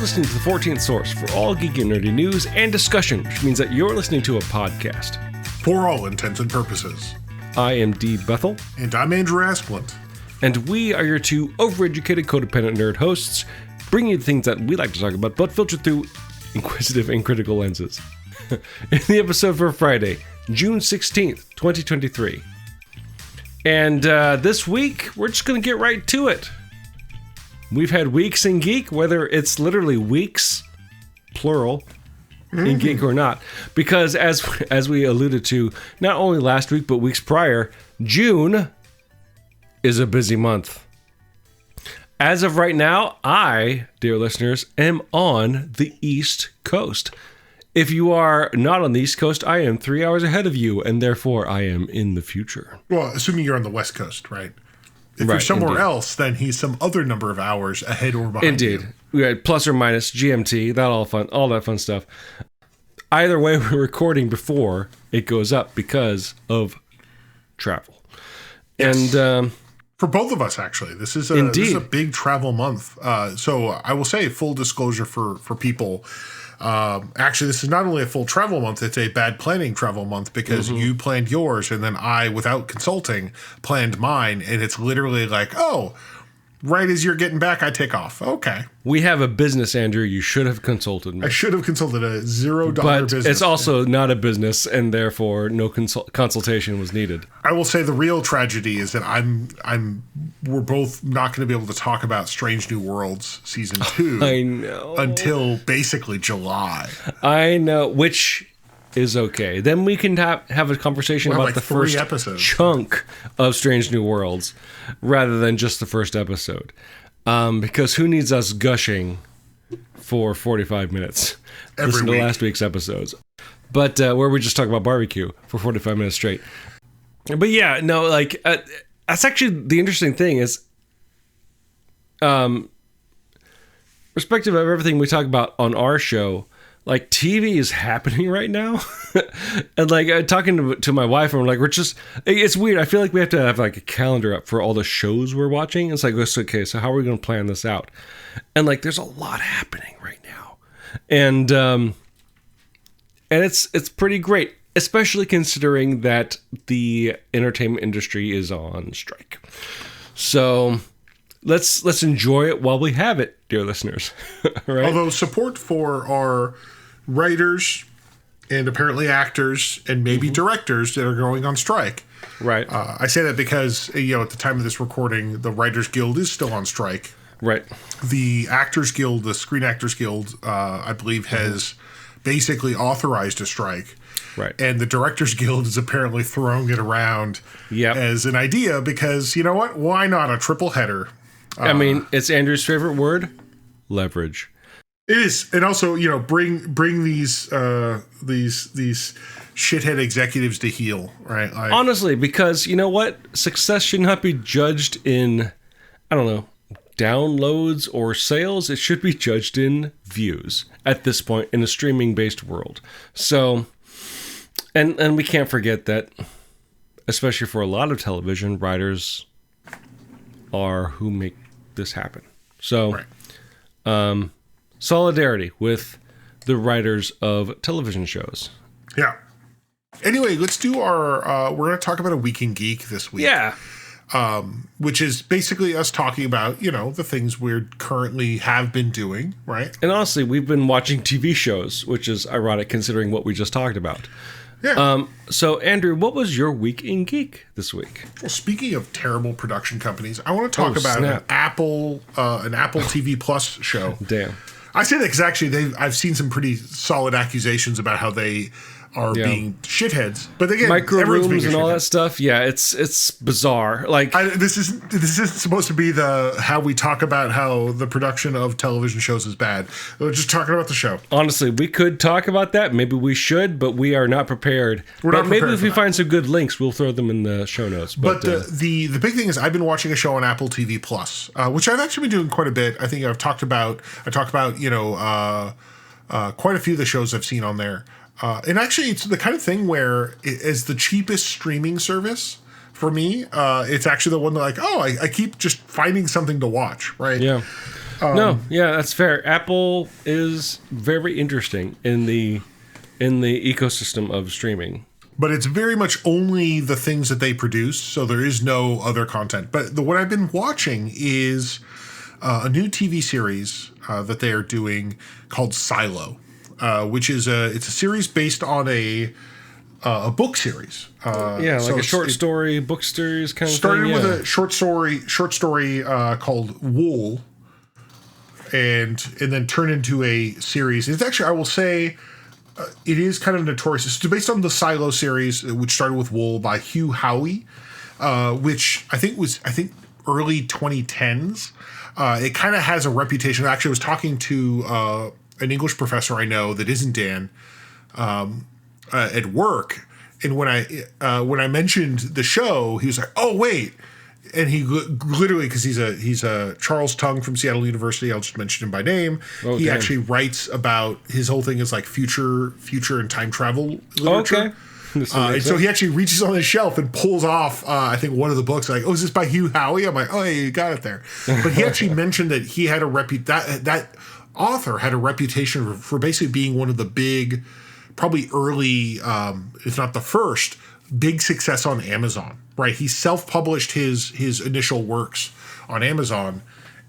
listening to the 14th Source for all geek and nerdy news and discussion, which means that you're listening to a podcast. For all intents and purposes. I am Dee Bethel. And I'm Andrew Asplund. And we are your two overeducated, codependent nerd hosts, bringing you the things that we like to talk about, but filtered through inquisitive and critical lenses. In the episode for Friday, June 16th, 2023. And this week, we're just going to get right to it. We've had weeks in geek, whether it's literally weeks, plural, in geek or not. Because as we alluded to, not only last week, but weeks prior, June is a busy month. As of right now, I, dear listeners, am on the East Coast. If you are not on the East Coast, I am 3 hours ahead of you, and therefore I am in the future. Well, assuming you're on the West Coast, right? If you're somewhere else, then he's some other number of hours ahead or behind you. Indeed. We had plus or minus GMT, all that fun stuff. Either way, we're recording before it goes up because of travel. Yes. And for both of us, actually, this is a big travel month. So I will say, full disclosure for people. Actually, this is not only a full travel month, it's a bad planning travel month because you planned yours and then I, without consulting, planned mine. And it's literally like, oh, right as you're getting back, I take off. Okay. We have a business, Andrew. You should have consulted me. I should have consulted a $0 business. It's also not a business, and therefore no consultation was needed. I will say the real tragedy is that we're both not going to be able to talk about Strange New Worlds Season 2 I know. until basically July. I know, which is okay. Then we can have a conversation about the first chunk of Strange New Worlds rather than just the first episode. Because who needs us gushing for 45 minutes? Listen to last week's episodes. But where we just talk about barbecue for 45 minutes straight. But yeah, no, like, that's actually the interesting thing is, respective of everything we talk about on our show, like, TV is happening right now. And like talking to my wife, and we're like, it's weird. I feel like we have to have like a calendar up for all the shows we're watching. It's like, okay, so how are we going to plan this out? And like, there's a lot happening right now. And it's pretty great, especially considering that the entertainment industry is on strike. So let's enjoy it while we have it, dear listeners. Right? Although support for our writers and apparently actors and maybe directors that are going on strike. Right. I say that because, at the time of this recording, the Writers Guild is still on strike. Right. The Actors Guild, the Screen Actors Guild, I believe has basically authorized a strike. Right. And the Directors Guild is apparently throwing it around as an idea because, you know what? Why not a triple header? I mean, it's Andrew's favorite word, leverage. It is, and also, bring these shithead executives to heel, right? Like, honestly, because you know what, success should not be judged in, I don't know, downloads or sales. It should be judged in views at this point in a streaming-based world. So, and we can't forget that, especially for a lot of television, writers are who make this happen. So, right. Solidarity with the writers of television shows. Yeah. Anyway, let's do we're going to talk about a Week in Geek this week. Yeah. Which is basically us talking about, the things we currently have been doing, right? And honestly, we've been watching TV shows, which is ironic considering what we just talked about. Yeah. So, Andrew, what was your Week in Geek this week? Well, speaking of terrible production companies, I want to talk about an Apple TV Plus show. Damn. I say that because actually I've seen some pretty solid accusations about how they are being shitheads, but again, micro rooms and all that stuff. Yeah, it's bizarre. Like this is supposed to be how we talk about how the production of television shows is bad. We're just talking about the show. Honestly, we could talk about that. Maybe we should, but we are not prepared. Maybe if we find some good links, we'll throw them in the show notes. But the big thing is, I've been watching a show on Apple TV Plus, which I've actually been doing quite a bit. I think I talked about quite a few of the shows I've seen on there. And actually, it's the kind of thing where as the cheapest streaming service for me, it's actually the one that I keep just finding something to watch, right? Yeah. No, yeah, that's fair. Apple is very interesting in the ecosystem of streaming. But it's very much only the things that they produce, so there is no other content. But what I've been watching is a new TV series that they are doing called Silo, which is it's a series based on a book series. Like a short story book series kind of thing. Started with a short story called Wool, and then turned into a series. It's actually, I will say, it is kind of notorious. It's based on the Silo series, which started with Wool by Hugh Howey, which I think early 2010s. It kind of has a reputation. Actually, I was talking to an English professor I know that isn't Dan at work, and when I mentioned the show, he was like, "Oh, wait." And he literally, because he's a Charles Tung from Seattle University. I'll just mention him by name. Oh, he actually writes about, his whole thing is like future and time travel literature. Okay. And so he actually reaches on his shelf and pulls off, I think, one of the books. Like, oh, is this by Hugh Howey? I'm like, oh, yeah, you got it there. But he actually mentioned that he had that author had a reputation for basically being one of the big, probably early, if not the first, big success on Amazon. Right, he self-published his initial works on Amazon,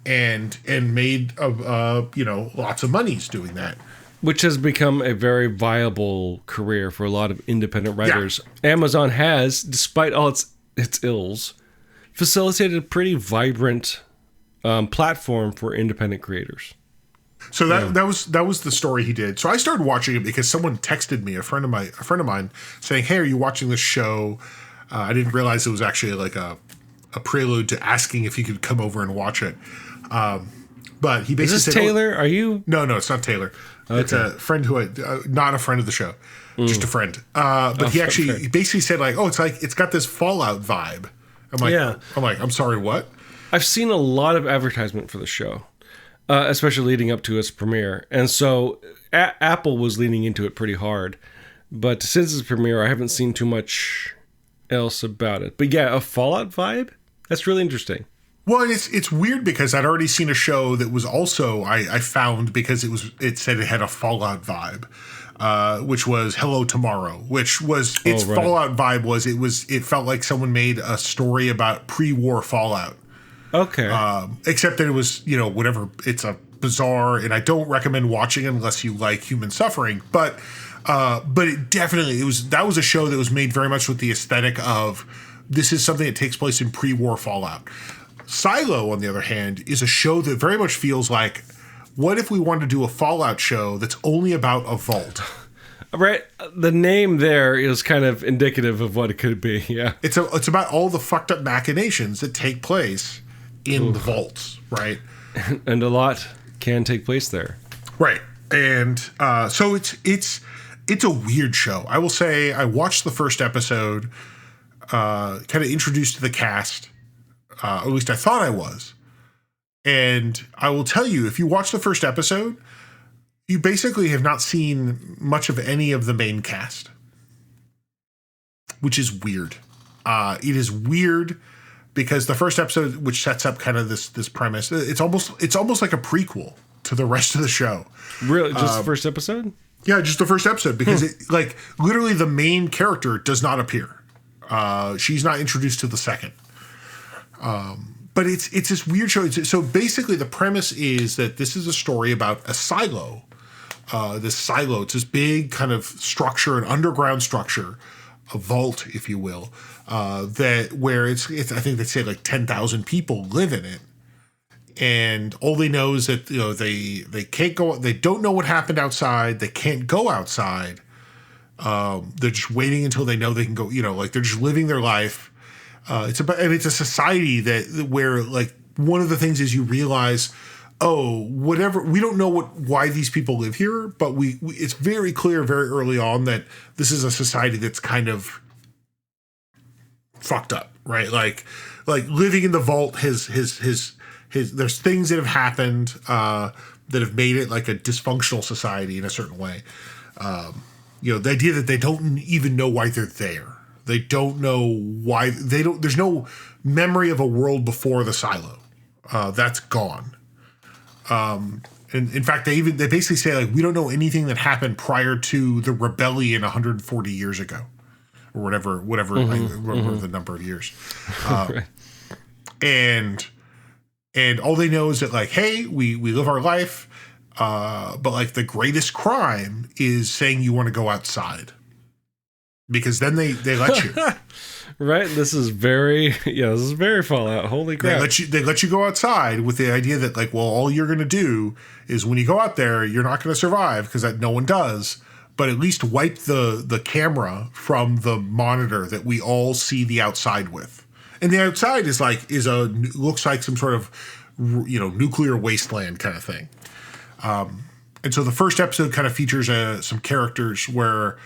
and made lots of monies doing that, which has become a very viable career for a lot of independent writers. Yeah. Amazon has, despite all its ills, facilitated a pretty vibrant platform for independent creators. So that was the story he did. So I started watching it because someone texted me, a friend of mine, saying, "Hey, are you watching this show?" I didn't realize it was actually like a prelude to asking if he could come over and watch it. But he basically said, "Is this Taylor? Are you?" No, it's not Taylor. Okay. It's a friend who not a friend of the show, just a friend. But he basically said like, "Oh, it's got this Fallout vibe." I'm sorry, what? I've seen a lot of advertisement for the show, especially leading up to its premiere, and so Apple was leaning into it pretty hard. But since its premiere, I haven't seen too much else about it. But yeah, a Fallout vibe? That's really interesting. Well, it's weird because I'd already seen a show that was also I found because it said it had a Fallout vibe, which was Hello Tomorrow, which was its Fallout vibe it felt like someone made a story about pre-war Fallout. Okay. Except that it was, whatever, it's a bizarre, and I don't recommend watching unless you like human suffering, but it definitely, that was a show that was made very much with the aesthetic of this is something that takes place in pre-war Fallout. Silo, on the other hand, is a show that very much feels like, what if we wanted to do a Fallout show that's only about a vault? Right. The name there is kind of indicative of what it could be. Yeah. It's about all the fucked up machinations that take place in the vaults, right? And a lot can take place there. Right. And so it's a weird show. I will say I watched the first episode, kind of introduced to the cast, at least I thought I was. And I will tell you, if you watch the first episode, you basically have not seen much of any of the main cast, which is weird. It is weird because the first episode, which sets up kind of this premise, it's almost like a prequel to the rest of the show. Really? Just the first episode? Yeah, just the first episode, because literally the main character does not appear. She's not introduced to the second. But it's this weird show. So basically the premise is that this is a story about a silo. This silo, it's this big kind of structure, an underground structure, a vault, if you will, where it's I think they say like 10,000 people live in it. And all they know is that they can't go. They don't know what happened outside. They can't go outside. They're just waiting until they know they can go. They're just living their life. It's a society where one of the things is you realize, whatever, we don't know why these people live here, but it's very clear very early on that this is a society that's kind of fucked up, right? Like living in the vault there's things that have happened that have made it like a dysfunctional society in a certain way. The idea that they don't even know why they're there. They don't know why there's no memory of a world before the silo. That's gone. And in fact, they basically say like we don't know anything that happened prior to the rebellion 140 years ago, or whatever I remember the number of years. Right. And all they know is that like, hey, we live our life, but like the greatest crime is saying you want to go outside, because then they let you. Right. This is very Fallout. Holy crap. They let you go outside with the idea that like, well, all you're going to do is when you go out there, you're not going to survive because no one does, but at least wipe the camera from the monitor that we all see the outside with. And the outside looks like some sort of, nuclear wasteland kind of thing. And so the first episode kind of features some characters where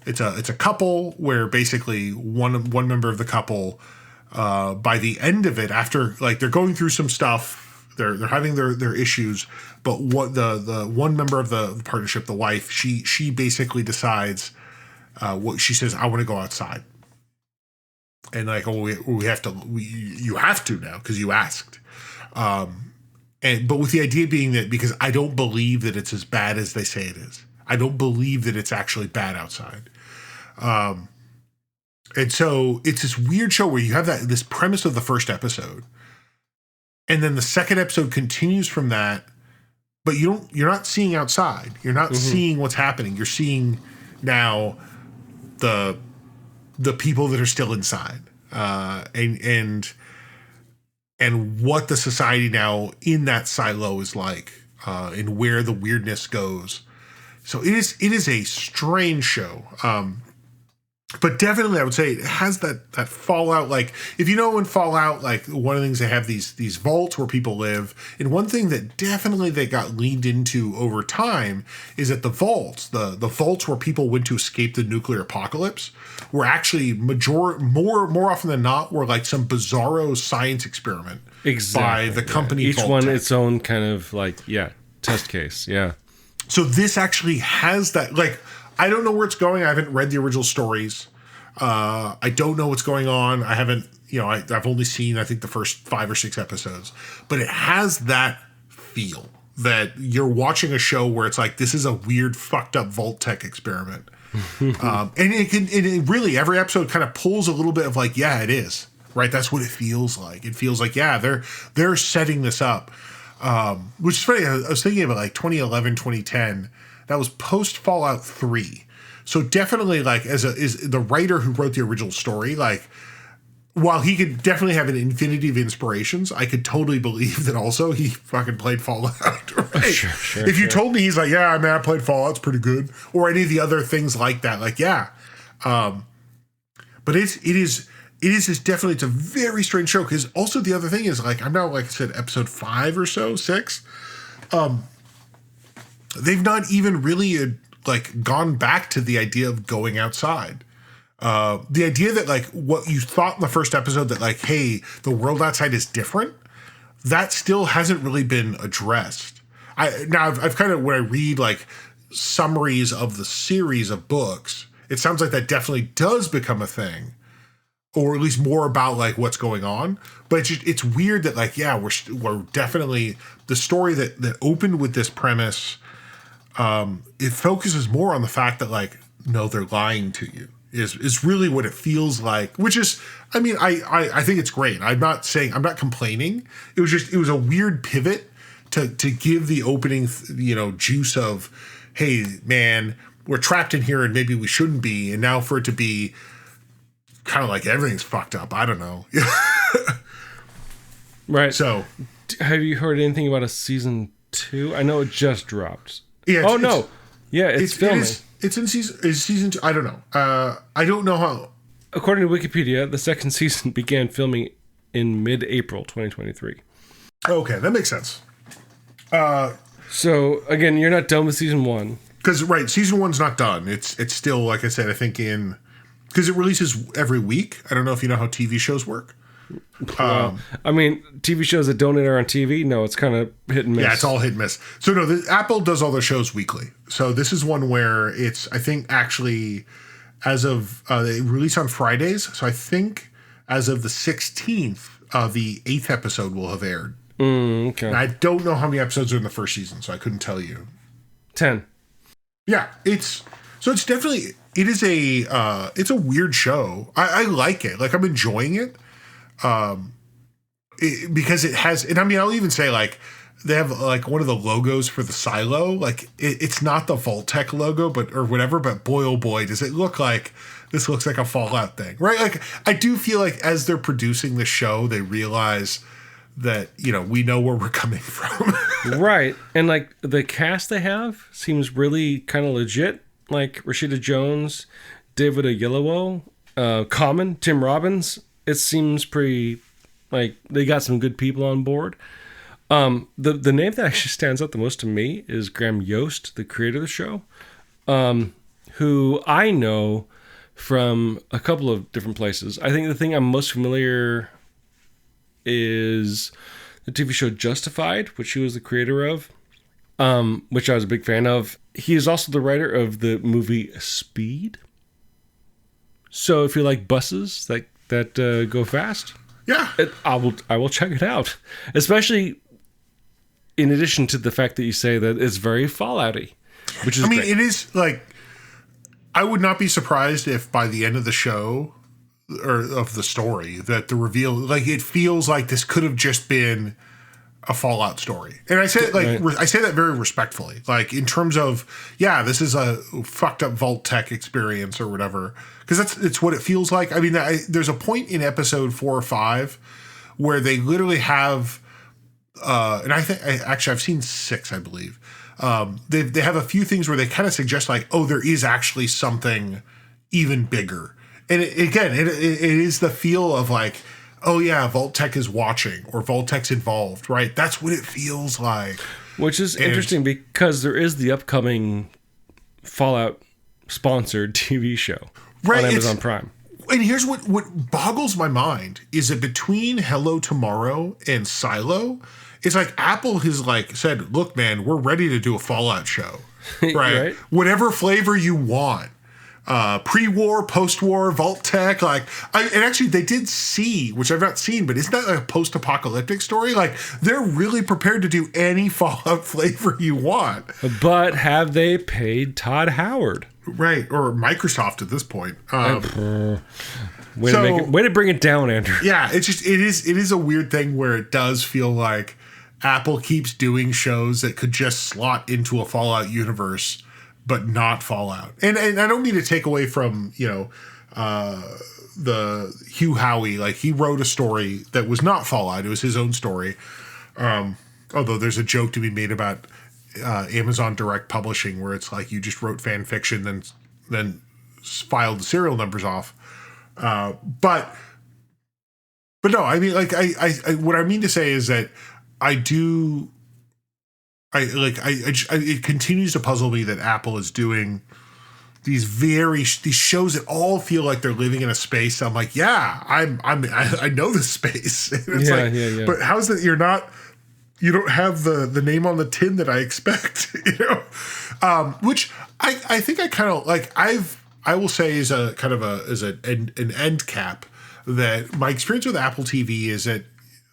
it's a couple where basically one member of the couple, by the end of it, after like they're going through some stuff, they're having their issues, but what the one member of the partnership, the wife, she basically decides, what she says, I want to go outside. And like, oh, you have to now because you asked. But with the idea being that because I don't believe that it's as bad as they say it is. I don't believe that it's actually bad outside. And so it's this weird show where you have this premise of the first episode, and then the second episode continues from that, but you're not seeing outside. You're not seeing what's happening. You're seeing now the people that are still inside, and what the society now in that silo is like, and where the weirdness goes. So it is a strange show. But definitely I would say it has that Fallout, like if you know in Fallout, like one of the things they have these vaults where people live, and one thing that definitely they got leaned into over time is that the vaults where people went to escape the nuclear apocalypse were actually more often than not were like some bizarro science experiment by the company. Each one its own kind of like test case. Yeah. So this actually has that, like, I don't know where it's going. I haven't read the original stories. I don't know what's going on. I haven't, I've only seen, I think, the first 5 or 6 episodes. But it has that feel that you're watching a show where it's like, this is a weird, fucked up Vault Tech experiment. And it really, every episode kind of pulls a little bit of like, yeah, it is. Right? That's what it feels like. It feels like, yeah, they're setting this up. Which is funny. I was thinking about like 2011, 2010. That was post Fallout 3. So definitely like is the writer who wrote the original story, like while he could definitely have an infinity of inspirations, I could totally believe that also he fucking played Fallout. Right? Sure, if you told me he's like, yeah, I played Fallout, it's pretty good. Or any of the other things like that. Like, yeah. But it is definitely, it's a very strange show. Because also the other thing is like, I'm now, like I said, episode 5 or so, 6. They've not even really like gone back to the idea of going outside. The idea that like what you thought in the first episode that like, hey, the world outside is different, that still hasn't really been addressed. I've kind of, when I read like summaries of the series of books, it sounds like that definitely does become a thing, or at least more about like what's going on. But it's weird that like, yeah, we're definitely the story that opened with this premise. It focuses more on the fact that like, no, they're lying to you is really what it feels like, which is, I mean, I think it's great. I'm not complaining. It was a weird pivot to give the opening, juice of, hey man, we're trapped in here and maybe we shouldn't be. And now for it to be kind of like everything's fucked up. I don't know. Right. So have you heard anything about a season 2? I know it just dropped. Yeah. It's filming. It's in season 2. I don't know. I don't know how. According to Wikipedia, the second season began filming in mid-April 2023. Okay, that makes sense. So again, you're not done with season 1. Because season 1's not done. It's still, like I said, I think because it releases every week. I don't know if you know how TV shows work. Well, I mean, TV shows that don't air on TV, no, it's kind of hit and miss. Yeah, it's all hit and miss. So no, Apple does all their shows weekly. So this is one where it's, I think actually, as of they release on Fridays. So I think as of the 16th, the 8th episode will have aired Okay. And I don't know how many episodes are in the first season, so I couldn't tell you. 10. Yeah, it's definitely, it's a weird show. I like it. Like, I'm enjoying it. Because it has, and I mean, I'll even say, like, they have like one of the logos for the silo. Like, it's not the Vault-Tec logo, or whatever, but boy, oh boy, does it look like this looks like a Fallout thing, right? Like, I do feel like as they're producing the show, they realize that, we know where we're coming from. Right. And like the cast they have seems really kind of legit. Like Rashida Jones, David Oyelowo, Common, Tim Robbins. It seems pretty, like, they got some good people on board. The name that actually stands out the most to me is Graham Yost, the creator of the show, who I know from a couple of different places. I think the thing I'm most familiar is the TV show Justified, which he was the creator of, which I was a big fan of. He is also the writer of the movie Speed. So if you like buses that go fast, yeah, I will check it out. Especially in addition to the fact that you say that it's very Fallout-y, which is great. It is, like, I would not be surprised if by the end of the show or of the story that the reveal, like, it feels like this could have just been a Fallout story. And I say it, like, right. I say that very respectfully, like, in terms of, yeah, this is a fucked up Vault-Tec experience or whatever, because it's what it feels like. I mean, there's a point in episode 4 or 5 where they literally have, and I think actually I've seen 6, I believe. They have a few things where they kind of suggest, like, oh, there is actually something even bigger. And it is the feel of, like, oh yeah, Vault-Tec is watching, or Vault-Tec's involved, right? That's what it feels like. Which is interesting because there is the upcoming Fallout sponsored TV show on Amazon Prime. And here's what boggles my mind is that between Hello Tomorrow and Silo, it's like Apple has, like, said, look, man, we're ready to do a Fallout show, right? Whatever flavor you want. Pre-war, post-war, Vault-Tec, like, and actually they did see, which I've not seen, but isn't that like a post-apocalyptic story? Like, they're really prepared to do any Fallout flavor you want. But have they paid Todd Howard? Right, or Microsoft at this point. Way to bring it down, Andrew. Yeah, it is a weird thing where it does feel like Apple keeps doing shows that could just slot into a Fallout universe, but not Fallout. And I don't mean to take away from, the Hugh Howey. Like, he wrote a story that was not Fallout. It was his own story. Although there's a joke to be made about Amazon Direct Publishing, where it's like you just wrote fan fiction, then filed the serial numbers off. But no, I mean, like, I what I mean to say is that it continues to puzzle me that Apple is doing these shows that all feel like they're living in a space. I'm like, yeah, I know this space. And it's yeah. But how's that you don't have the name on the tin that I expect, which I think I kind of like. I will say as a kind of an end cap that my experience with Apple TV is that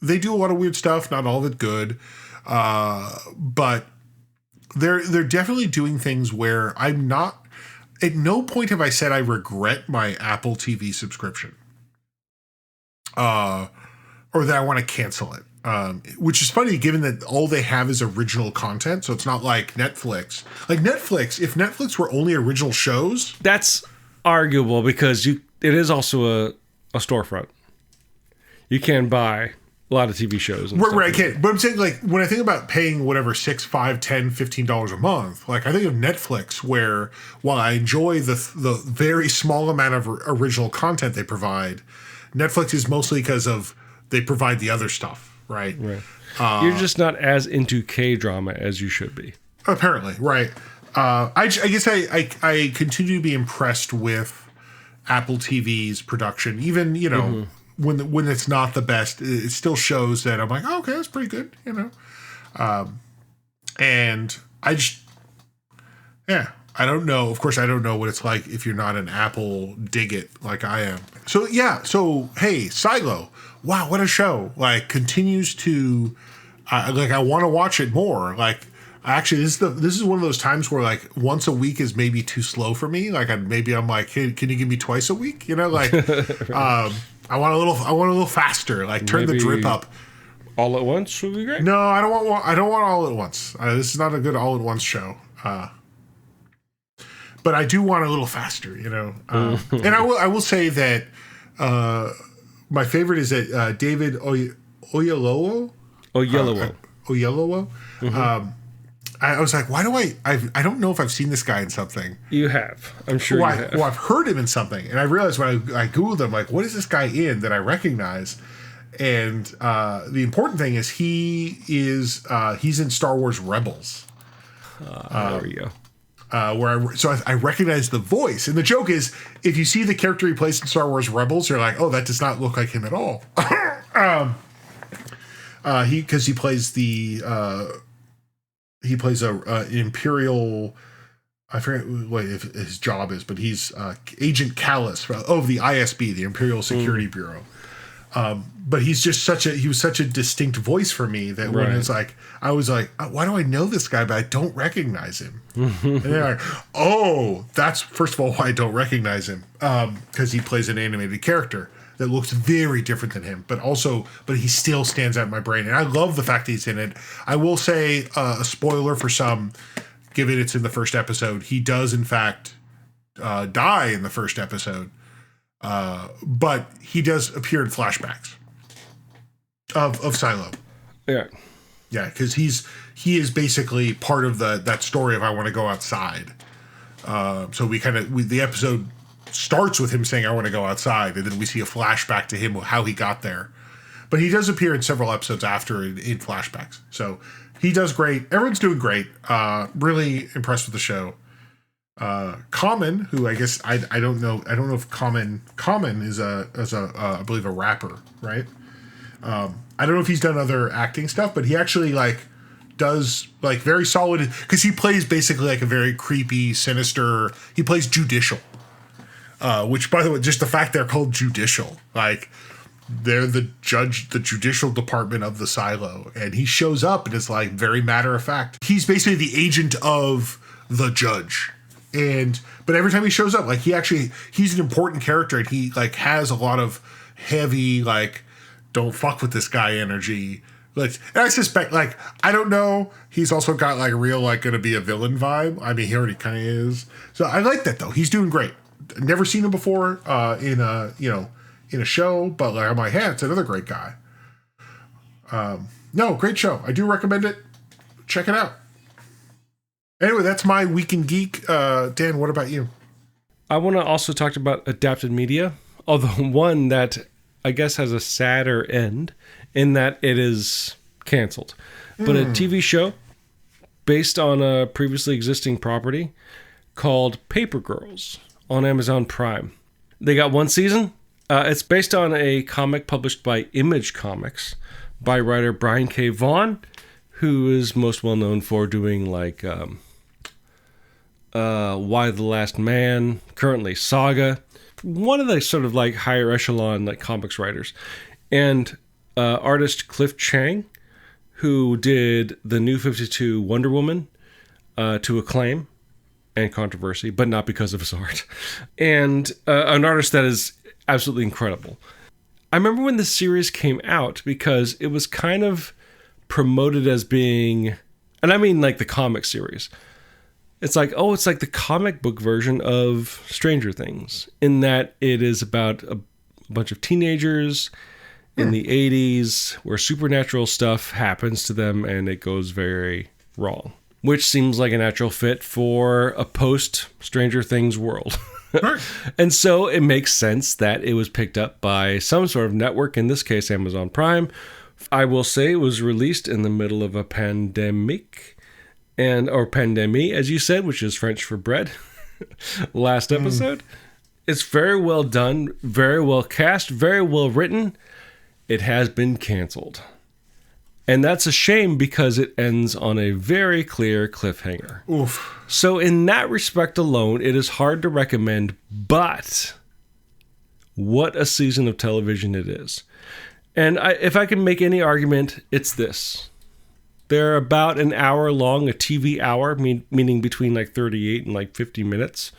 they do a lot of weird stuff, not all of it good. But they're definitely doing things where I'm not, at no point have I said I regret my Apple TV subscription, or that I want to cancel it. Which is funny given that all they have is original content. So it's not like Netflix. Like Netflix, if Netflix were only original shows, that's arguable because it is also a storefront. You can buy a lot of TV shows. Right, I can't. But I'm saying, like, when I think about paying whatever, $6, $5, $10, $15 a month, like, I think of Netflix, where while I enjoy the very small amount of original content they provide, Netflix is mostly because of they provide the other stuff, right? Right. You're just not as into K-drama as you should be. Apparently, right. I guess I continue to be impressed with Apple TV's production, even, mm-hmm. When it's not the best, it still shows that I'm like, oh, okay, that's pretty good, and I just, yeah, I don't know. Of course, I don't know what it's like if you're not an Apple dig-it like I am. So, yeah. So, hey, Silo. Wow, what a show. Like, continues to I want to watch it more. Like, actually, this is one of those times where like once a week is maybe too slow for me. Like, I'm like, hey, can you give me twice a week? You know, like, right. I want a little faster. Like, turn maybe the drip up. All at once would be great. No, I don't want all at once. This is not a good all at once show. But I do want a little faster, you know. And I will say that my favorite is that David Oyelowo. Mm-hmm. I was like, why do I don't know if I've seen this guy in something. You have. I'm sure you have. Well, I've heard him in something. And I realized when I Googled him, like, what is this guy in that I recognize? And the important thing is he's in Star Wars Rebels. There we go. I recognize the voice, and the joke is if you see the character he plays in Star Wars Rebels, you're like, oh, that does not look like him at all. Because he plays an Imperial. I forget what his job is, but he's Agent Callus of the ISB, the Imperial Security Bureau. But he was such a distinct voice for me that when it's like, I was like, why do I know this guy, but I don't recognize him? And they're like, oh, that's first of all why I don't recognize him. Because he plays an animated character that looks very different than him, but he still stands out in my brain. And I love the fact that he's in it. I will say a spoiler for some, given it's in the first episode, he does in fact die in the first episode. But he does appear in flashbacks of Silo. Yeah. Yeah, because he is basically part of that story of I want to go outside. So the episode starts with him saying I want to go outside, and then we see a flashback to him how he got there. But he does appear in several episodes after in flashbacks. So he does great. Everyone's doing great. Really impressed with the show. Common, who I guess I don't know if Common is I believe a rapper, right? I don't know if he's done other acting stuff, but he actually does very solid, because he plays basically like a very creepy, sinister. He plays Judicial, which, by the way, just the fact they're called Judicial, like they're the judicial department of the Silo, and he shows up and it's like very matter of fact. He's basically the agent of the judge. But every time he shows up, he's an important character, and he has a lot of heavy, don't fuck with this guy energy. And I suspect, I don't know, he's also got real gonna be a villain vibe. I mean, he already kind of is. So I like that though. He's doing great. Never seen him before in a show, but I'm like, hey, it's another great guy. No, great show. I do recommend it. Check it out. Anyway, that's my Week in Geek. Dan, what about you? I want to also talk about adapted media, although one that I guess has a sadder end in that it is canceled. But a TV show based on a previously existing property called Paper Girls on Amazon Prime. They got one season. It's based on a comic published by Image Comics by writer Brian K. Vaughan, who is most well known for doing Why the Last Man, currently Saga, one of the sort of higher echelon comics writers, and artist Cliff Chang, who did the New 52 Wonder Woman to acclaim and controversy, but not because of his art, and an artist that is absolutely incredible. I remember when the series came out because it was kind of promoted as being, and I mean the comic series. It's it's like the comic book version of Stranger Things, in that it is about a bunch of teenagers in the 80s where supernatural stuff happens to them and it goes very wrong, which seems like a natural fit for a post-Stranger Things world. And so it makes sense that it was picked up by some sort of network, in this case Amazon Prime. I will say it was released in the middle of a pandemic, or pandemie, as you said, which is French for bread, last episode. It's very well done, very well cast, very well written. It has been canceled. And that's a shame because it ends on a very clear cliffhanger. Oof. So in that respect alone, it is hard to recommend, but what a season of television it is. And if I can make any argument, it's this. They're about an hour long, a TV hour, meaning between like 38 and like 50 minutes.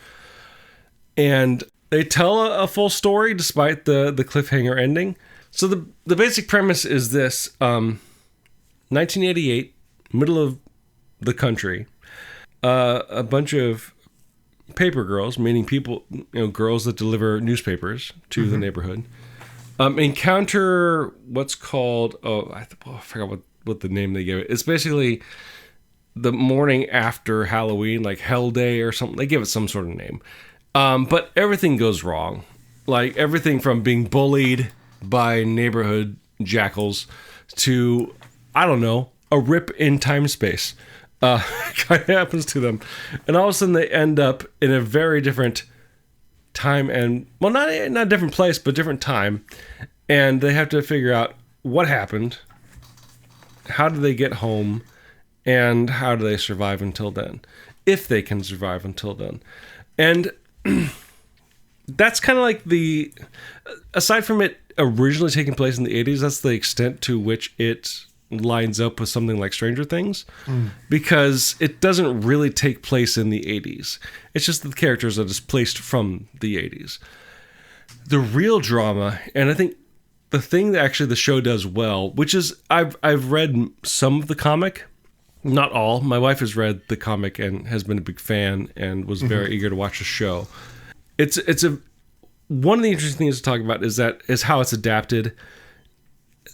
And they tell a full story despite the cliffhanger ending. So the basic premise is this. 1988, middle of the country, a bunch of paper girls, meaning people, girls that deliver newspapers to the neighborhood, encounter what's called, I forgot what the name they gave it. It's basically the morning after Halloween, like Hell Day or something. They give it some sort of name. But everything goes wrong. Like everything from being bullied by neighborhood jackals to, I don't know, a rip in time space kind of happens to them. And all of a sudden they end up in a very different time and, well, not a different place, but different time. And they have to figure out what happened, how do they get home, and how do they survive until then, if they can survive until then. And that's kind of like aside from it originally taking place in the 80s, that's the extent to which it lines up with something like Stranger Things, because it doesn't really take place in the 80s. It's just the characters are displaced from the 80s. The real drama, and I think the thing that actually the show does well, which is I've read some of the comic, not all. My wife has read the comic and has been a big fan and was very eager to watch the show. One of the interesting things to talk about is how it's adapted.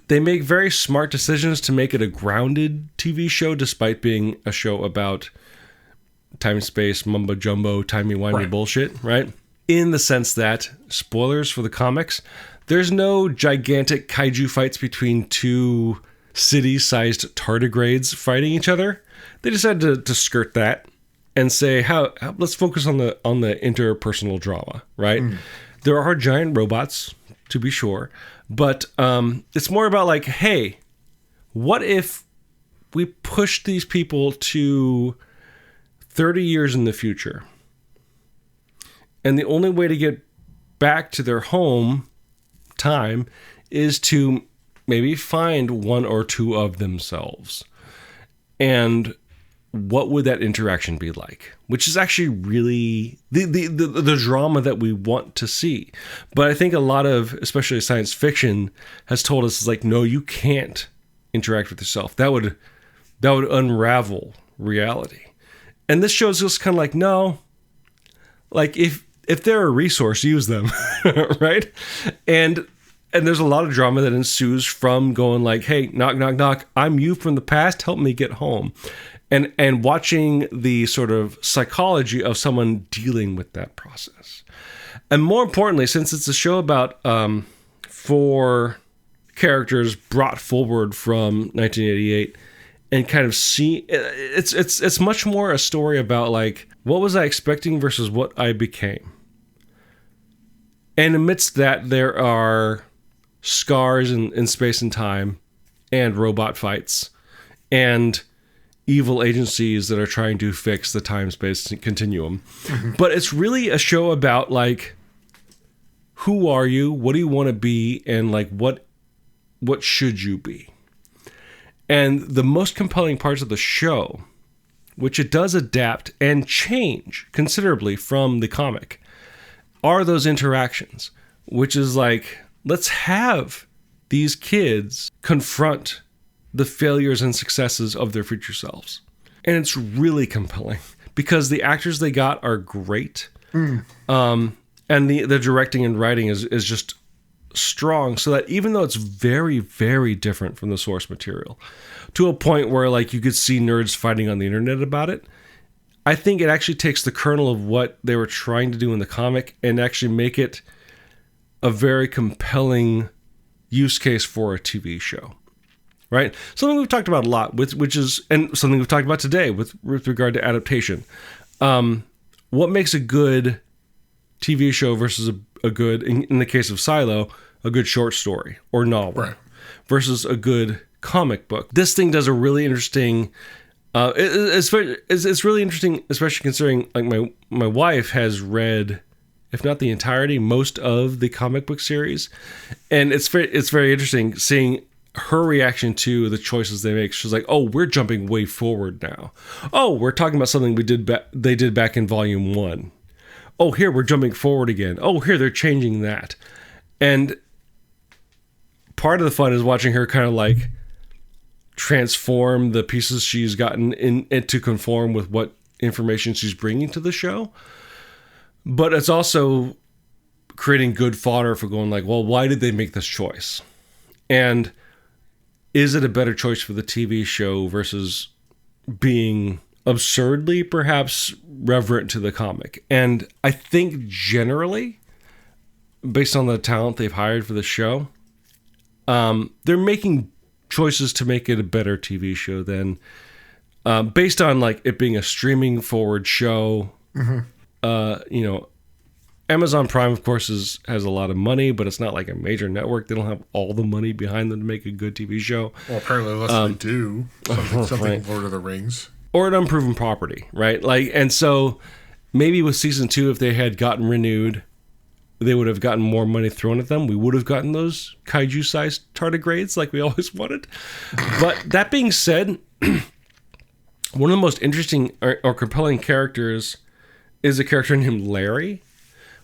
They make very smart decisions to make it a grounded TV show, despite being a show about time, space, mumbo jumbo, timey-wimey bullshit, right? In the sense that, spoilers for the comics, there's no gigantic kaiju fights between two city-sized tardigrades fighting each other. They decided to skirt that and say, let's focus on the interpersonal drama, right? There are giant robots, to be sure, but it's more about like, hey, what if we push these people to 30 years in the future? And the only way to get back to their home time is to maybe find one or two of themselves. And what would that interaction be like? Which is actually really the drama that we want to see. But I think a lot of, especially science fiction, has told us, like, no, you can't interact with yourself. That would unravel reality. And this show is just kind of like, no, like if they're a resource, use them, right? And there's a lot of drama that ensues from going like, hey, knock, knock, knock, I'm you from the past, help me get home. And watching the sort of psychology of someone dealing with that process. And more importantly, since it's a show about 4 characters brought forward from 1988 and kind of see, it's much more a story about like, what was I expecting versus what I became? And amidst that, there are scars in space and time and robot fights and evil agencies that are trying to fix the time-space continuum. But it's really a show about like, who are you? What do you want to be? And like, what should you be? And the most compelling parts of the show, which it does adapt and change considerably from the comic, are those interactions, which is like, let's have these kids confront the failures and successes of their future selves. And it's really compelling because the actors they got are great. And the directing and writing is just strong, so that even though it's very, very different from the source material, to a point where like you could see nerds fighting on the internet about it, I think it actually takes the kernel of what they were trying to do in the comic and actually make it a very compelling use case for a TV show. Right? Something we've talked about a lot, which is, and something we've talked about today with regard to adaptation. What makes a good TV show versus a good, in the case of Silo, a good short story or novel, versus a good comic book? This thing does a really interesting. It's really interesting, especially considering like my wife has read, if not the entirety, most of the comic book series, and it's very interesting seeing her reaction to the choices they make. She's like, oh, we're jumping way forward now. Oh, we're talking about something they did back in volume 1. Oh, here we're jumping forward again. Oh, here they're changing that. And part of the fun is watching her kind of like transform the pieces she's gotten in to conform with what information she's bringing to the show. But it's also creating good fodder for going like, well, why did they make this choice? And is it a better choice for the TV show versus being absurdly, perhaps, reverent to the comic? And I think generally, based on the talent they've hired for the show, they're making choices to make it a better TV show than based on like it being a streaming forward show. Amazon Prime, of course, has a lot of money, but it's not like a major network. They don't have all the money behind them to make a good TV show. Well, apparently, unless they do something right. Lord of the Rings or an unproven property, right? Like, and so maybe with season 2, if they had gotten renewed, they would have gotten more money thrown at them. We would have gotten those kaiju-sized tardigrades like we always wanted. But that being said, one of the most interesting or compelling characters is a character named Larry,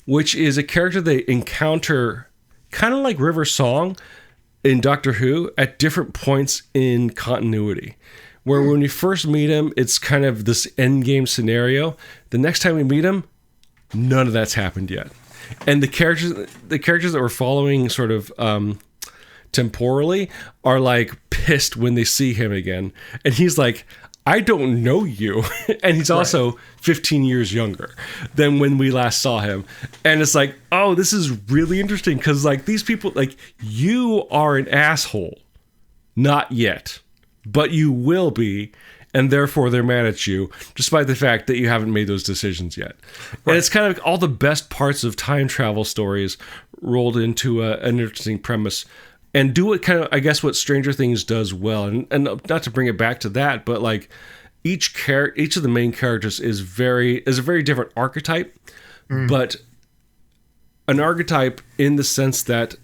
which is a character they encounter kind of like River Song in Doctor Who at different points in continuity. Where when you first meet him, it's kind of this endgame scenario. The next time we meet him, none of that's happened yet. And the characters that we're following sort of temporally are like pissed when they see him again. And he's like, I don't know you. And he's also 15 years younger than when we last saw him. And it's like, oh, this is really interesting because like these people, like you are an asshole. Not yet, but you will be. And therefore they're mad at you, despite the fact that you haven't made those decisions yet. Right. And it's kind of all the best parts of time travel stories rolled into an interesting premise. And do it kind of, I guess, what Stranger Things does well. And not to bring it back to that, but like each of the main characters is a very different archetype, but an archetype in the sense that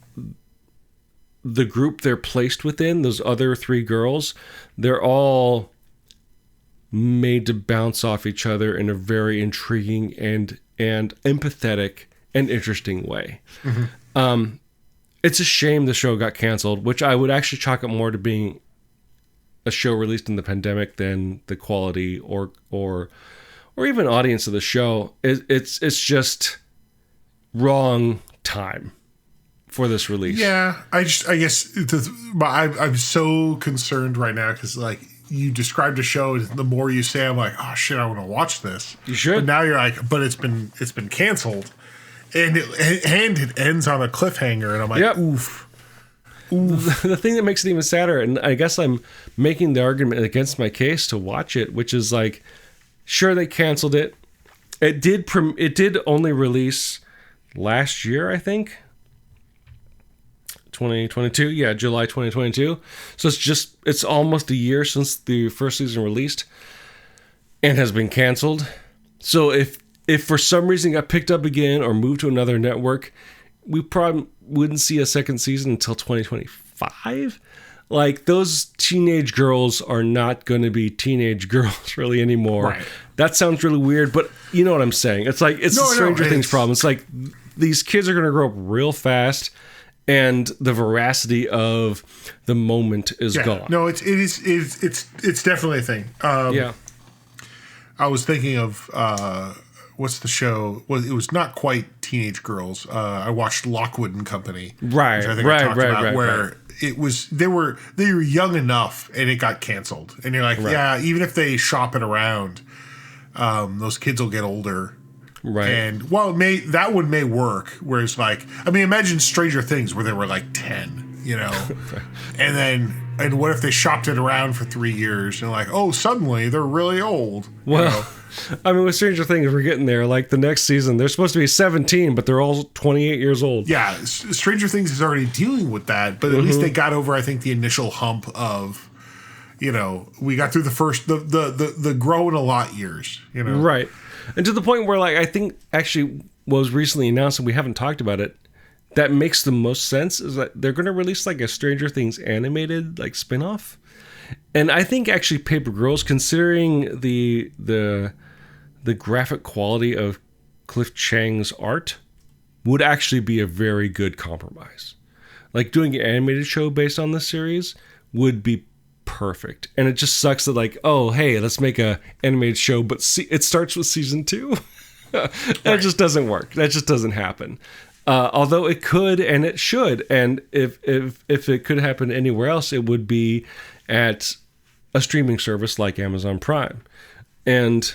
the group they're placed within, those other 3 girls, they're all made to bounce off each other in a very intriguing and empathetic and interesting way. It's a shame the show got canceled, which I would actually chalk it more to being a show released in the pandemic than the quality or even audience of the show. It's just wrong time for this release. Yeah, I guess I'm so concerned right now because like you described a show, and the more you say, I'm like, oh shit, I want to watch this. You should. But now you're like, but it's been canceled. And it ends on a cliffhanger, and I'm like, oof. The thing that makes it even sadder, and I guess I'm making the argument against my case to watch it, which is like, sure, they canceled it. It did only release last year, I think. 2022, yeah, July 2022. So it's almost a year since the first season released and has been canceled. So if for some reason it got picked up again or moved to another network, we probably wouldn't see a second season until 2025. Like, those teenage girls are not going to be teenage girls really anymore. Right. That sounds really weird, but you know what I'm saying. It's like, it's a Stranger Things problem. It's like these kids are going to grow up real fast, and the veracity of the moment is gone. No, it's definitely a thing. I was thinking of what's the show? Well, it was not quite teenage girls. I watched Lockwood and Company, right? Which I think I talked about, where it was they were young enough and it got canceled, and you're like, yeah, even if they shop it around, those kids will get older. Right. And well, that one may work. Whereas, like, I mean, imagine Stranger Things where they were like 10, you know, and what if they shopped it around for 3 years and like, oh, suddenly they're really old. Well, you know? I mean, with Stranger Things, we're getting there. Like the next season, they're supposed to be 17, but they're all 28 years old. Yeah, Stranger Things is already dealing with that, but at least they got over, I think, the initial hump of, you know, we got through the first the growing a lot years, you know, right. And to the point where, like, I think actually was recently announced, and we haven't talked about it, that makes the most sense is that they're going to release like a Stranger Things animated like spinoff. And I think actually Paper Girls, considering the graphic quality of Cliff Chang's art, would actually be a very good compromise. Like doing an animated show based on this series would be perfect. And it just sucks that like, oh, hey, let's make a animated show, but it starts with season 2. That just doesn't work. That just doesn't happen. Although it could and it should. And if it could happen anywhere else, it would be at a streaming service like Amazon Prime. And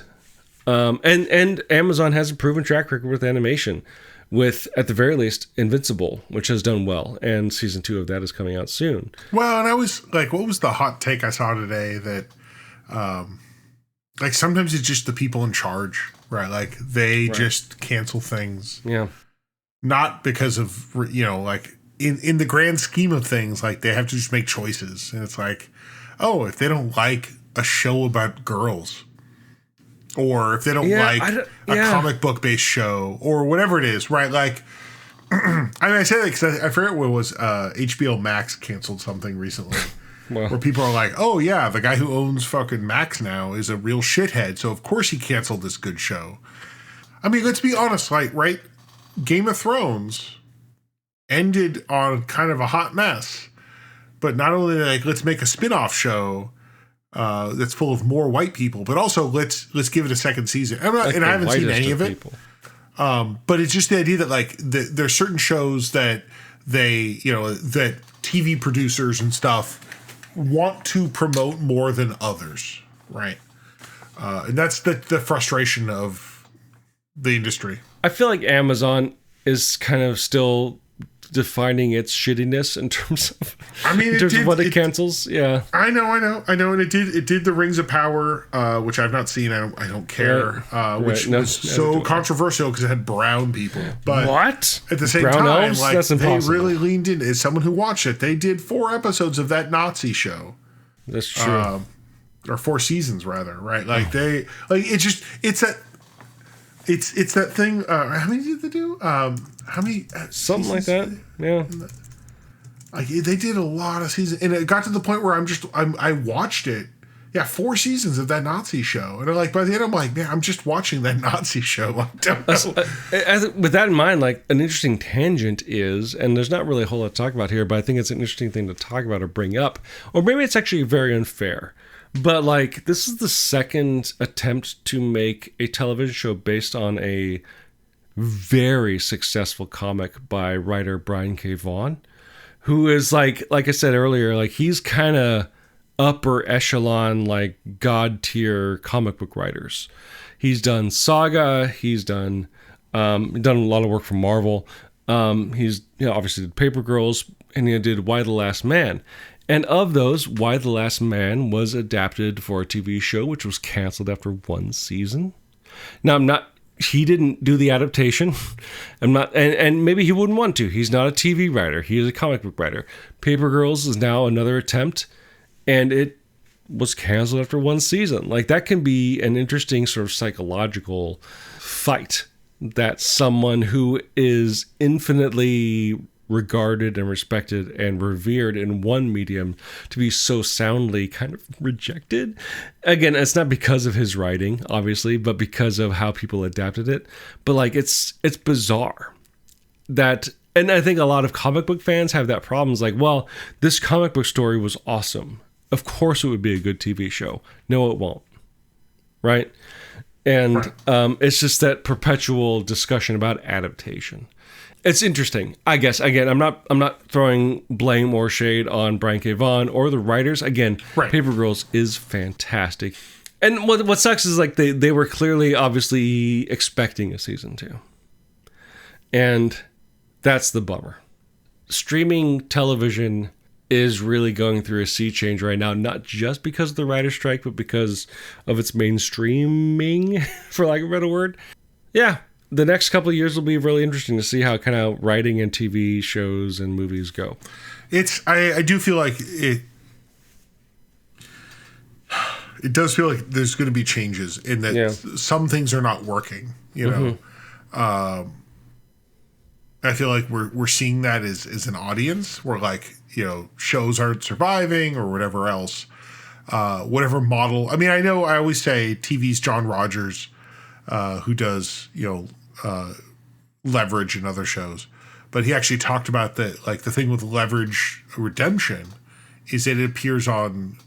Amazon has a proven track record with animation, with, at the very least, Invincible, which has done well, and season 2 of that is coming out soon. Well, and I was like, what was the hot take I saw today that, like, sometimes it's just the people in charge, right? Like, they just cancel things. Yeah. Not because of, like, in the grand scheme of things, like, they have to just make choices. And it's like, oh, if they don't like a show about girls, or if they don't like a comic book based show, or whatever it is, right? Like, I say that because I forget what it was. HBO Max canceled something recently, where people are like, "Oh yeah, the guy who owns fucking Max now is a real shithead, so of course he canceled this good show." I mean, let's be honest, like, right? Game of Thrones ended on kind of a hot mess, but not only like let's make a spin-off show that's full of more white people, but also let's give it a second season. I haven't seen any of it. But it's just the idea that like there's certain shows that that TV producers and stuff want to promote more than others, right? And that's the frustration of the industry. I feel like Amazon is kind of still defining its shittiness in terms of what it cancels. Yeah, I know, and it did the Rings of Power, which I've not seen. I don't care, which was so controversial because it had brown people. But what at the same brown time, elves? like That's impossible. They really leaned in. As someone who watched it, they did 4 episodes of that Nazi show. That's true, or 4 seasons rather, right? Like it's that thing. How many did they do? How many? Something like that. Yeah. Like they did a lot of seasons, and it got to the point where I watched it. Yeah, 4 seasons of that Nazi show, and like by the end, I'm like, man, I'm just watching that Nazi show. I don't know. With that in mind, like an interesting tangent is, and there's not really a whole lot to talk about here, but I think it's an interesting thing to talk about or bring up, or maybe it's actually very unfair. But like, this is the second attempt to make a television show based on a very successful comic by writer Brian K. Vaughan, who is like I said earlier, like he's kind of upper echelon, like god tier comic book writers. He's done Saga. He's done a lot of work for Marvel. He's obviously did Paper Girls, and he did Y the Last Man. And of those, Y the Last Man was adapted for a TV show, which was canceled after 1 season. Now, he didn't do the adaptation. And maybe he wouldn't want to. He's not a TV writer. He is a comic book writer. Paper Girls is now another attempt, and it was canceled after 1 season. Like, that can be an interesting sort of psychological fight that someone who is infinitely regarded and respected and revered in one medium to be so soundly kind of rejected. Again, it's not because of his writing, obviously, but because of how people adapted it. But like, it's bizarre that, and I think a lot of comic book fans have that problem. It's like, well, this comic book story was awesome. Of course it would be a good TV show. No, it won't. Right? And it's just that perpetual discussion about adaptation. It's interesting, I guess. Again, I'm not throwing blame or shade on Brian K. Vaughan or the writers. Again, Paper Girls is fantastic. And what sucks is like they were clearly, obviously expecting a season 2. And that's the bummer. Streaming television is really going through a sea change right now, not just because of the writer's strike, but because of its mainstreaming, for lack of a better word. Yeah. The next couple of years will be really interesting to see how kind of writing and TV shows and movies go. I do feel like it does feel like there's going to be changes in that some things are not working, you know. I feel like we're seeing that as an audience where, like, you know, shows aren't surviving or whatever else, whatever model. I mean, I know I always say TV's John Rogers, who does, you know, Leverage and other shows, but he actually talked about that, like, the thing with Leverage Redemption is that it appears on,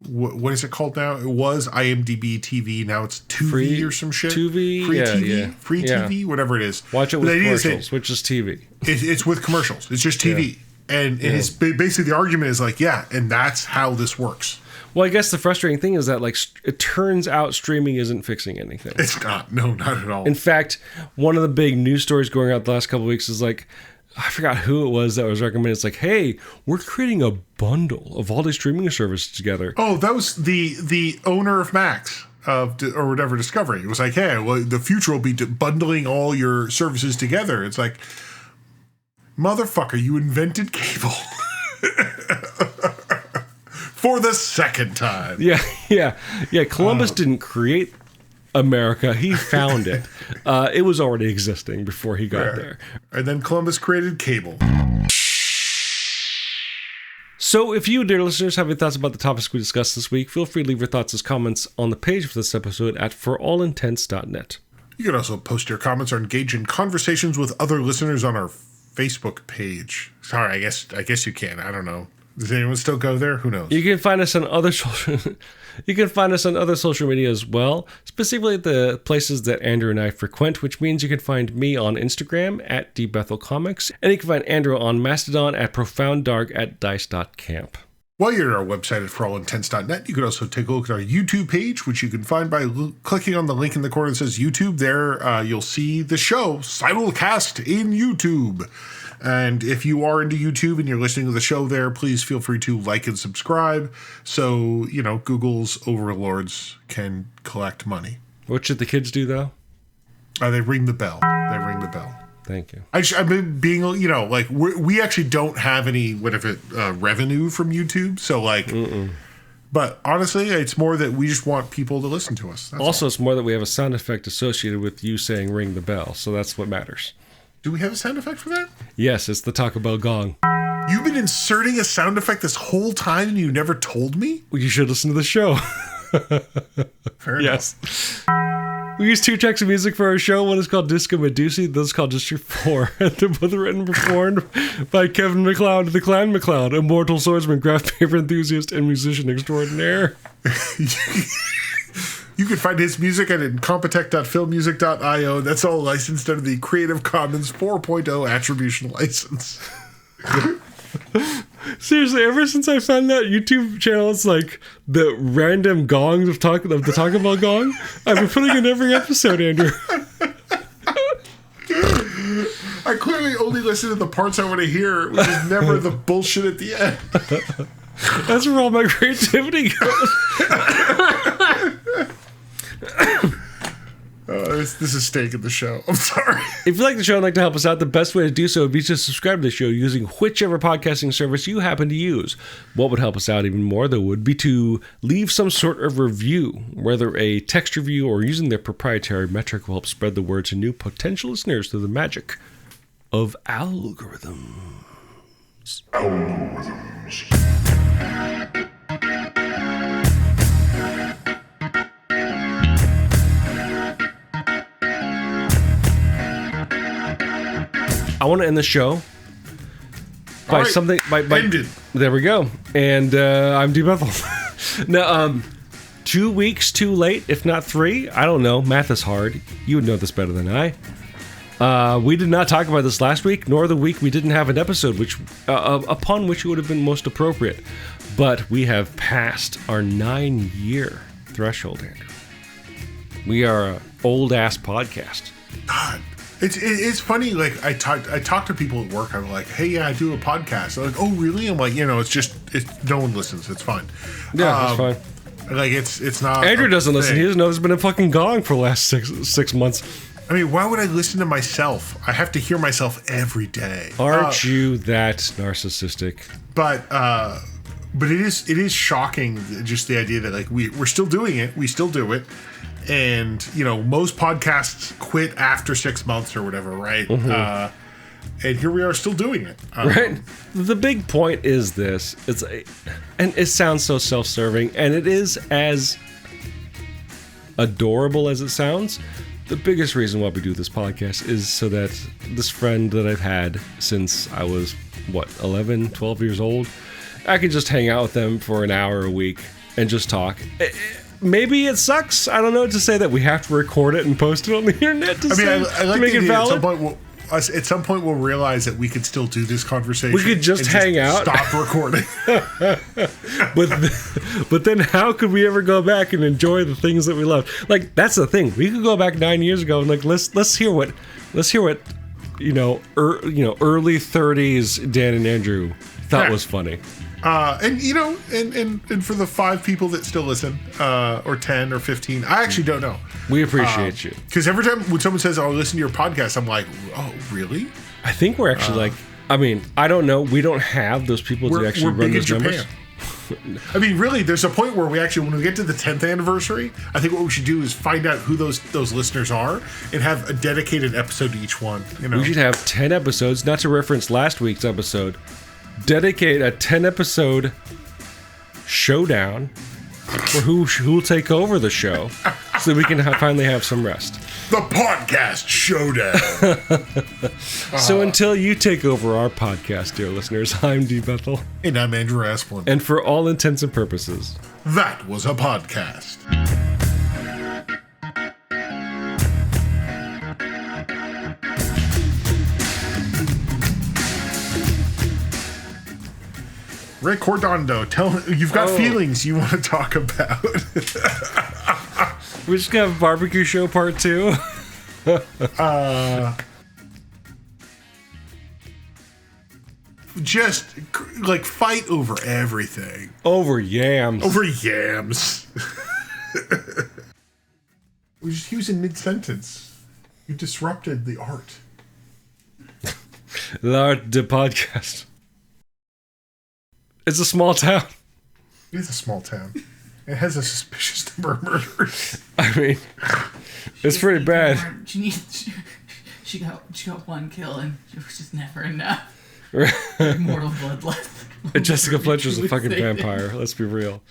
what is it called now? It was IMDb TV. Now it's Tubi or some shit. Tubi? Free Yeah, TV? yeah. Free TV? Whatever it is. Watch it with commercials, which is TV. It's with commercials. It's just TV. Yeah. And it's basically the argument is like, yeah, and that's how this works. Well, I guess the frustrating thing is that, like, it turns out streaming isn't fixing anything. It's not. No, not at all. In fact, one of the big news stories going out the last couple of weeks is, like, I forgot who it was that was recommended. It's like, hey, we're creating a bundle of all these streaming services together. Oh, that was the owner of Max or whatever, Discovery. It was like, hey, well, the future will be bundling all your services together. It's like, motherfucker, you invented cable. For the second time. Yeah. Columbus didn't create America. He found it. It was already existing before he got there. And then Columbus created cable. So if you, dear listeners, have any thoughts about the topics we discussed this week, feel free to leave your thoughts as comments on the page for this episode at forallintents.net. You can also post your comments or engage in conversations with other listeners on our Facebook page. Sorry, I guess you can. I don't know. Does anyone still go there? Who knows? You can find us on other social. You can find us on other social media as well, specifically the places that Andrew and I frequent, which means you can find me on Instagram at dbethelcomics, and you can find Andrew on Mastodon at profounddark at dice.camp. While you're at our website at forallintents.net, you can also take a look at our YouTube page, which you can find by clicking on the link in the corner that says YouTube. There, you'll see the show simulcast in YouTube. And if you are into YouTube and you're listening to the show there, please feel free to like and subscribe so, you know, Google's overlords can collect money. What should the kids do, though? They ring the bell. They ring the bell. Thank you. I've been being, you know, like, we actually don't have any, revenue from YouTube. So, like, but honestly, it's more that we just want people to listen to us. That's also, all. It's more that we have a sound effect associated with you saying ring the bell. So that's what matters. Do we have a sound effect for that? Yes, it's the Taco Bell gong. You've been inserting a sound effect this whole time and you never told me? Well, you should listen to the show. Fair enough. We use 2 tracks of music for our show. One is called Disco Medusae. The other is called District 4. They're both written and performed by Kevin McLeod, the Clan McLeod, immortal swordsman, graph paper enthusiast, and musician extraordinaire. You can find his music at incompetech.filmmusic.io. That's all licensed under the Creative Commons 4.0 attribution license. Seriously, ever since I found that YouTube channel, it's like the random gongs of the Taco Bell gong. I've been putting in every episode, Andrew. I clearly only listen to the parts I want to hear, which is never the bullshit at the end. That's where all my creativity goes. This is staying in the show. I'm sorry. If you like the show and like to help us out, the best way to do so would be to subscribe to the show using whichever podcasting service you happen to use. What would help us out even more, though, would be to leave some sort of review, whether a text review or using their proprietary metric will help spread the word to new potential listeners through the magic of algorithms. I want to end the show by something. Ended. There we go. And I'm D. Bethel. Now, 2 weeks too late, if not 3. I don't know. Math is hard. You would know this better than I. We did not talk about this last week, nor the week we didn't have an episode, which upon which it would have been most appropriate. But we have passed our 9-year threshold, Andrew. We are an old-ass podcast. God. It's funny, like, I talk to people at work. I'm like, hey, yeah, I do a podcast. They're like, oh, really? I'm like, you know, it's no one listens. It's fine. Yeah, it's fine. Like, it's not. Andrew doesn't listen. He doesn't know there's been a fucking gong for the last six months. I mean, why would I listen to myself? I have to hear myself every day. Aren't you that narcissistic? But it is shocking, just the idea that, like, we're still doing it. We still do it. And, you know, most podcasts quit after 6 months or whatever, right? Mm-hmm. And here we are still doing it. Right? The big point is this. And it sounds so self-serving, and it is as adorable as it sounds. The biggest reason why we do this podcast is so that this friend that I've had since I was, 11, 12 years old, I can just hang out with them for an hour a week and just talk. Maybe it sucks. I don't know, to say that we have to record it and post it on the internet to make it valid. At some point we'll realize that we could still do this conversation. We could just hang out. Stop recording. But then how could we ever go back and enjoy the things that we love? Like, that's the thing. We could go back 9 years ago and let's hear what early 30s Dan and Andrew thought was funny. And for the 5 people that still listen, or 10 or 15, I actually don't know. We appreciate you. Because every time when someone says, "Oh, listen to your podcast," I'm like, "Oh, really?" I think we're actually I don't know. We don't have those people to actually run those numbers. I mean, really, there's a point where when we get to the 10th anniversary, I think what we should do is find out who those listeners are and have a dedicated episode to each one. We should have 10 episodes, not to reference last week's episode. Dedicate a 10-episode showdown for who will take over the show so that we can finally have some rest. The podcast showdown. So until you take over our podcast, dear listeners, I'm D. Bethel. And I'm Andrew Asplin. And for all intents and purposes, that was a podcast. Rick Cordondo, you've got feelings you want to talk about. We're just gonna have a barbecue show part 2. Just fight over everything. Over yams. He was in mid-sentence. You disrupted the art. L'art de podcast. It's a small town. It is a small town. It has a suspicious number of murders. I mean, it's pretty bad. She got one kill and it was just never enough. Mortal bloodlust. Jessica Fletcher's a fucking vampire. Let's be real.